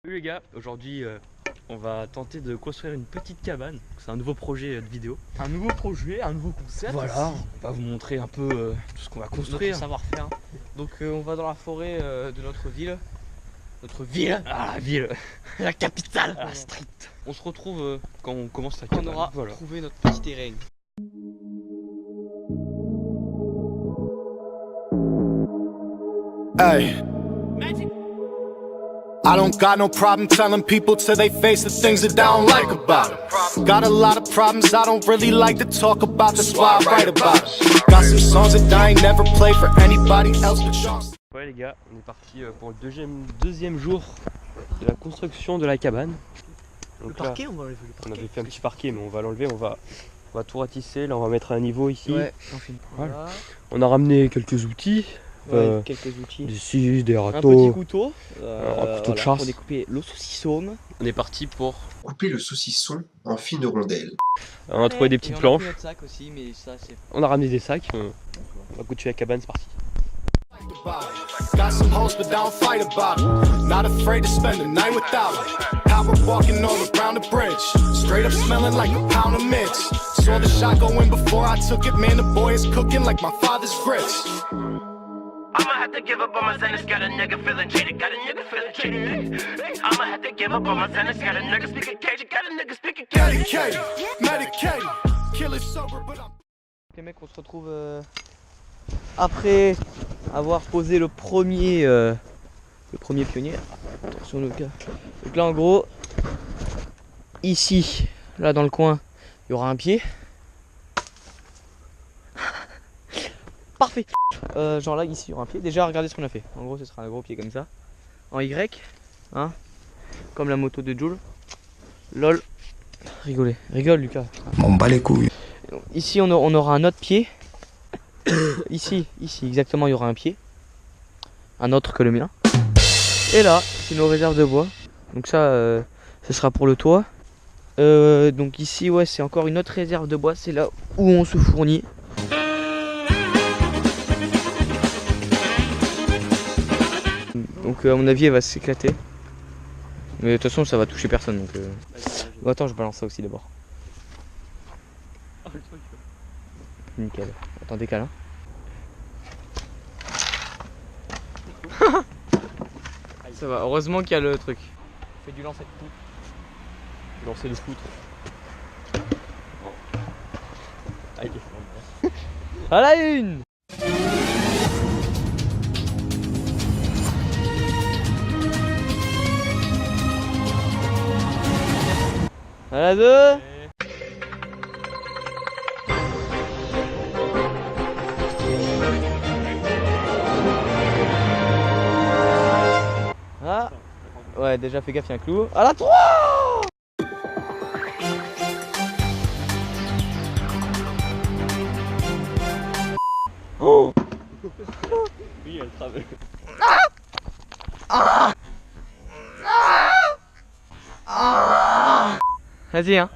Salut les gars, aujourd'hui on va tenter de construire une petite cabane. C'est un nouveau projet de vidéo. Un nouveau projet, un nouveau concept. Voilà, aussi. on va vous montrer un peu tout ce qu'on va construire. Notre savoir-faire. Donc on va dans la forêt de notre ville. Notre ville. Ah, la ville, La capitale. la street. On se retrouve quand on commence la On cabane. aura Voilà. trouvé notre petit terrain. Hey. I don't got no problem telling people to they face the things that I don't like about it. Got a lot of problems I don't really like to talk about, that's why I write about it. Got some songs that I ain't never played for anybody else but y'all. Ouais les gars, on est parti pour le deuxième jour de la construction de la cabane. Donc Le parquet, on va enlever le là, parquet. on avait fait un petit parquet mais on va l'enlever, on va tout ratisser. Là on va mettre un niveau ici. Ouais, on fait Voilà. On a ramené quelques outils. Ouais, quelques outils. Des scies, des Un petit râteaux. couteau. Un couteau de chasse. Pour découper le saucisson. On est parti pour... Couper le saucisson en fines rondelles. On a trouvé des petites planches. On a pris notre sac aussi, mais ça c'est. On a ramené des sacs. On va coucher la cabane, c'est parti. Got some hoes but I don't fight about it. Not afraid to spend the night without it. Power walking all around the bridge. Straight up smelling like a pound of mints. Saw the shot go in before I took it. Man, the boy is cooking like my father's grits. I'ma have to give up on my Xanax, got a nigga feeling cheated, got a nigga feeling cheated. I'ma have to give up on my Xanax, got a nigga speaking cagey, got a nigga speaking cagey. Medicated, medicated. Kill it sober, but I'm... Les mecs, on se retrouve après avoir posé le premier pionnier. Attention le cas. Donc là en gros, ici, là dans le coin, il y aura un pied. Parfait. Genre là ici il y aura un pied. Déjà regardez ce qu'on a fait. En gros ce sera un gros pied comme ça. En Y. Hein, comme la moto de Joule. Lol. Rigolez. Rigole Lucas. M'en bats les couilles. Ici on aura un autre pied. ici exactement il y aura un pied. Un autre que le mien. Et là c'est nos réserves de bois. Donc ça ce sera pour le toit. Donc ici ouais c'est encore une autre réserve de bois. C'est là où on se fournit. Donc à mon avis elle va s'éclater. Mais de toute façon ça va toucher personne donc Bon, attends je balance ça aussi d'abord. Nickel. Attends décale hein. Ça va, heureusement qu'il y a le truc. Fais du lancer de poutre. Lancer le poutre. Aïe. À la une. À la deux. Ah. Ouais déjà fais gaffe, il y a un clou. À la 3. Oh. Oui, elle travaille. Vas-y hein.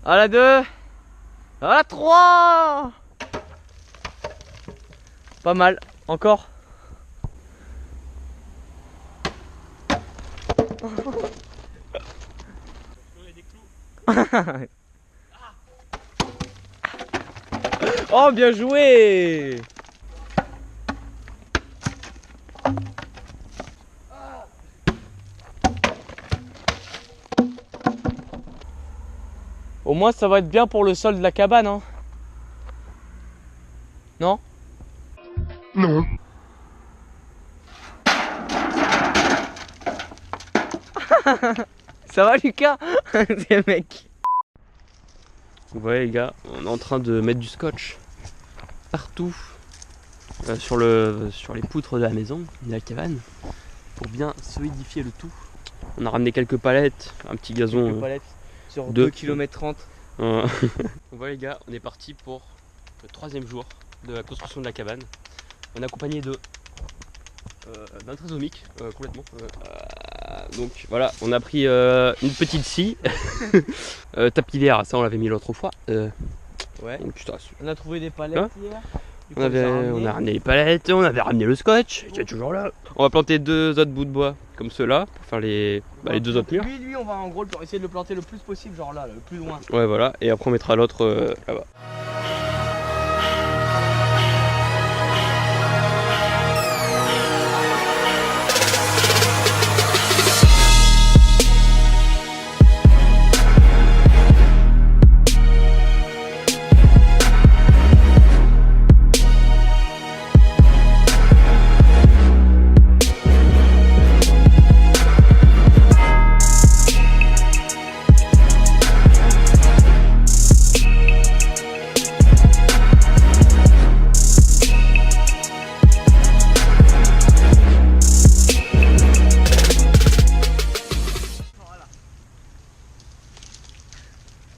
À la 2. À la 3. Pas mal. Encore. Oh bien joué. Au moins ça va être bien pour le sol de la cabane hein. Non? Non. Ça va Lucas? C'est mec. Vous voyez les gars, on est en train de mettre du scotch partout sur les poutres de la maison, de la cabane, pour bien solidifier le tout. On a ramené quelques palettes, un petit gazon. Quelques palettes sur 2 2 km 30. Donc voilà les gars, on est parti pour le 3e jour de la construction de la cabane. On est accompagné d'un trisomique complètement. Donc voilà, on a pris une petite scie, tapillaire, ça on l'avait mis l'autre fois. Ouais. Donc, putain, On a trouvé des palettes Hein hier. On a ramené les palettes, on avait ramené le scotch, qui est toujours là. On va planter 2 autres bouts de bois comme ceux-là pour faire les 2 autres murs. Lui, on va en gros essayer de le planter le plus possible, genre là, le plus loin. Ouais, voilà, et après on mettra l'autre là-bas.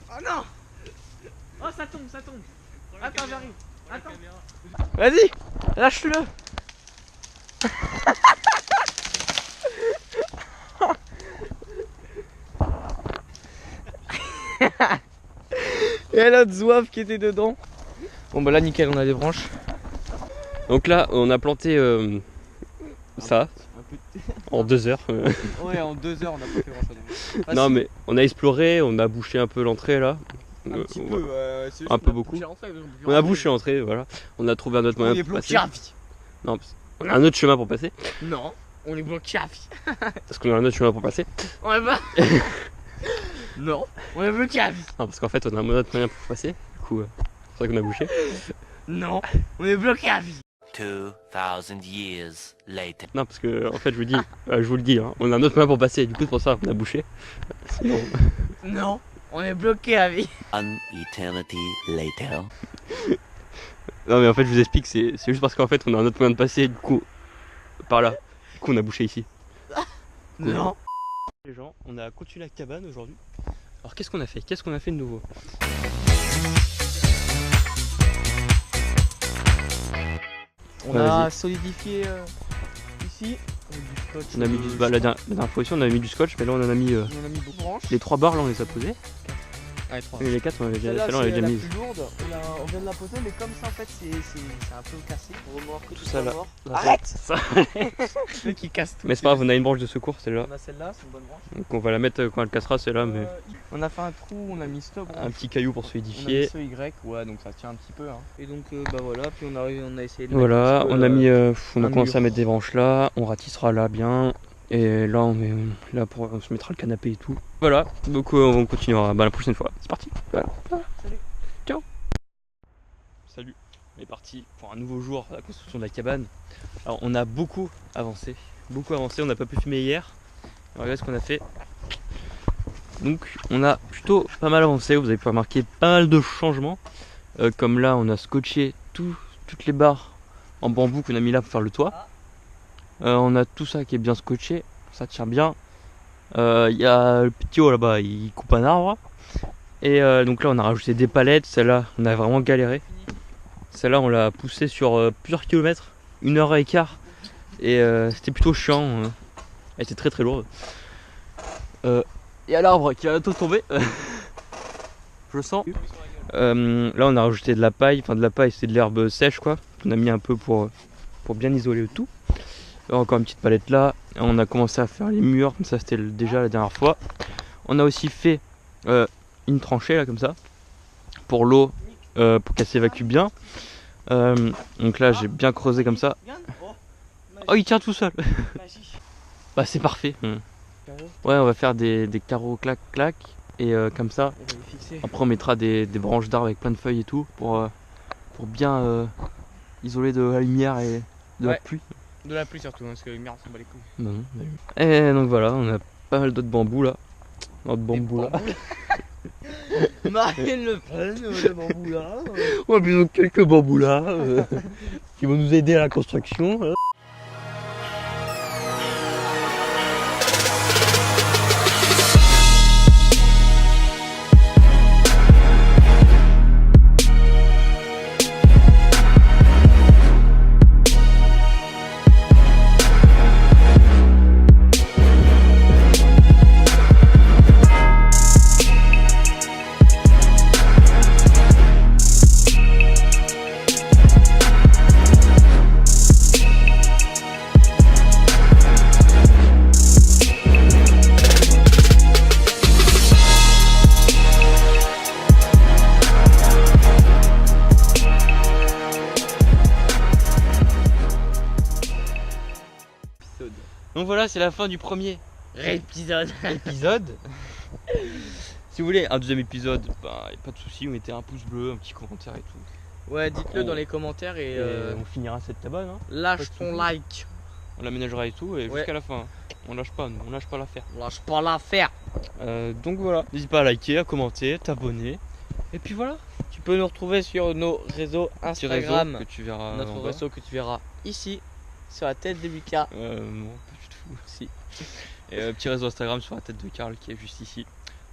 Oh non! Oh ça tombe, ça tombe. Attends, j'arrive. Attends. Vas-y, lâche-le. Et l'autre zouave qui était dedans. Bon bah là nickel, on a des branches. Donc là, on a planté ça en 2 heures. Ouais, en 2 heures on a pas fait grand chose. Non, mais on a exploré, on a bouché un peu l'entrée là. Un petit peu, c'est juste un qu'on peu a beaucoup. bouché l'entrée, On a bouché l'entrée, voilà. On a trouvé un autre On moyen est pour bloqué passer. à vie. Non, on a un autre chemin pour passer. Non, on est bloqué à vie. Parce qu'on a un autre chemin pour passer. On est pas. Non, on est bloqué à vie. Non, parce qu'en fait, on a un autre moyen pour passer. Du coup, c'est vrai qu'on a bouché. Non, on est bloqué à vie. 2,000 years later. Non, parce que en fait, je vous le dis, hein, on a un autre moyen pour passer. Du coup, c'est pour ça qu'on a bouché. Sinon, Non, on est bloqué à vie. An eternity later. non, mais en fait, je vous explique, c'est juste parce qu'en fait, on a un autre moyen de passer. Du coup, par là. Du coup, on a bouché ici. Non. Les gens, on a continué la cabane aujourd'hui. Alors, qu'est-ce qu'on a fait de nouveau? On a solidifié ici. Avec du scotch. On a mis du, la dernière fois aussi, on a mis du scotch, mais là, on en a mis On en a mis beaucoup de branches. les 3 barres. Là, on les a posées. Ah, les 3. Et les 4, on avait déjà, Celle-là, celle-là, on c'est l'avait la déjà mise. plus lourde. On vient de la poser, mais comme ça, en fait, c'est un peu cassé. Remorque, Tout ça là. Arrête. Ça. Le mec qui casse tout. Mais c'est pas grave, on a une branche de secours, celle-là. On a celle-là, c'est une bonne branche. Donc on va la mettre quand elle cassera, celle-là. Mais On a fait un trou, on a mis stop. un petit caillou pour On a mis solidifier. ce Y, ouais, donc ça tient un petit peu. Hein. Et donc, bah voilà, puis on a essayé de. Voilà, mettre un on peu, a mis, on a un commencé mur. à mettre des branches là, on ratissera là bien, et là on se mettra le canapé et tout. Voilà, donc on continuera la prochaine fois. C'est parti. Voilà. Salut. Ciao. Salut. On est parti pour un nouveau jour à la construction de la cabane. Alors on a beaucoup avancé, on n'a pas pu filmer hier. Regardez ce qu'on a fait. Donc on a plutôt pas mal avancé, vous avez pu remarquer pas mal de changements. Comme là on a scotché toutes les barres en bambou qu'on a mis là pour faire le toit. On a tout ça qui est bien scotché, ça tient bien. Il y a le petit haut là-bas, il coupe un arbre. Et donc là on a rajouté des palettes, celle-là on a vraiment galéré. Celle-là on l'a poussée sur plusieurs kilomètres, 1h15. Et c'était plutôt chiant, elle était très très lourde. Il y a l'arbre qui va bientôt tomber, je le sens. Là on a rajouté de la paille, c'est de l'herbe sèche quoi. On a mis un peu pour bien isoler le tout. Là, encore une petite palette là. On a commencé à faire les murs, comme ça c'était déjà la dernière fois. On a aussi fait une tranchée là comme ça, pour l'eau, pour qu'elle s'évacue bien. Donc là j'ai bien creusé comme ça. Oh il tient tout seul. Bah c'est parfait. Ouais on va faire des carreaux clac clac. Et comme ça, après on mettra des branches d'arbres avec plein de feuilles et tout pour bien isoler de la lumière et de la pluie. De la pluie surtout, hein, parce que la lumière on s'en bat les couilles. Non, non. Et donc voilà, on a pas mal d'autres bambous là. D'autres bambous là. Marine Le Pen, le bambou là. On a besoin de quelques bambous là qui vont nous aider à la construction. Donc voilà, c'est la fin du premier épisode. Si vous voulez un deuxième épisode, bah, y a pas de souci, vous mettez un pouce bleu, un petit commentaire et tout. Ouais, dites-le dans les commentaires et, on finira cette cabane. Hein. lâche ton like. On l'aménagera et tout, et Ouais. jusqu'à la fin. On lâche pas, nous, on lâche pas l'affaire. Lâche pas l'affaire. Donc voilà, n'hésite pas à liker, à commenter, t'abonner. Et puis voilà, Tu peux nous retrouver sur nos réseaux petit réseau Instagram. que tu verras. en Notre bas. réseau que tu verras ici, sur la tête de Lucas. Non, pas du tout. Si. Et petit réseau Instagram sur la tête de Karl qui est juste ici.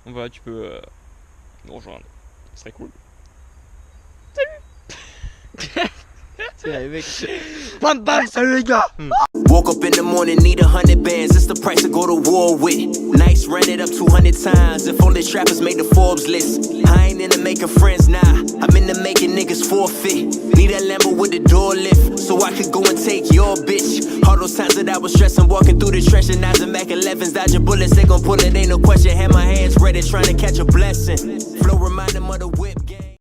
Donc voilà, tu peux nous rejoindre. Ce serait cool. C'est mec. Bam bam, salut les gars. Woke up in the morning, need 100 bands. It's the price to go to war with. Nights ran it up 200 times. If only trappers made the Forbes list. I ain't into making friends now. I'm into making niggas forfeit. Need a Lambo with the door lift, so I could go and take your bitch. All those times that I was stressing, walking through the trench, and now the Mac 11s, dodging bullets. They gon' pull it, ain't no question. Had my hands ready, trying to catch a blessing. Flow remind them of the whip.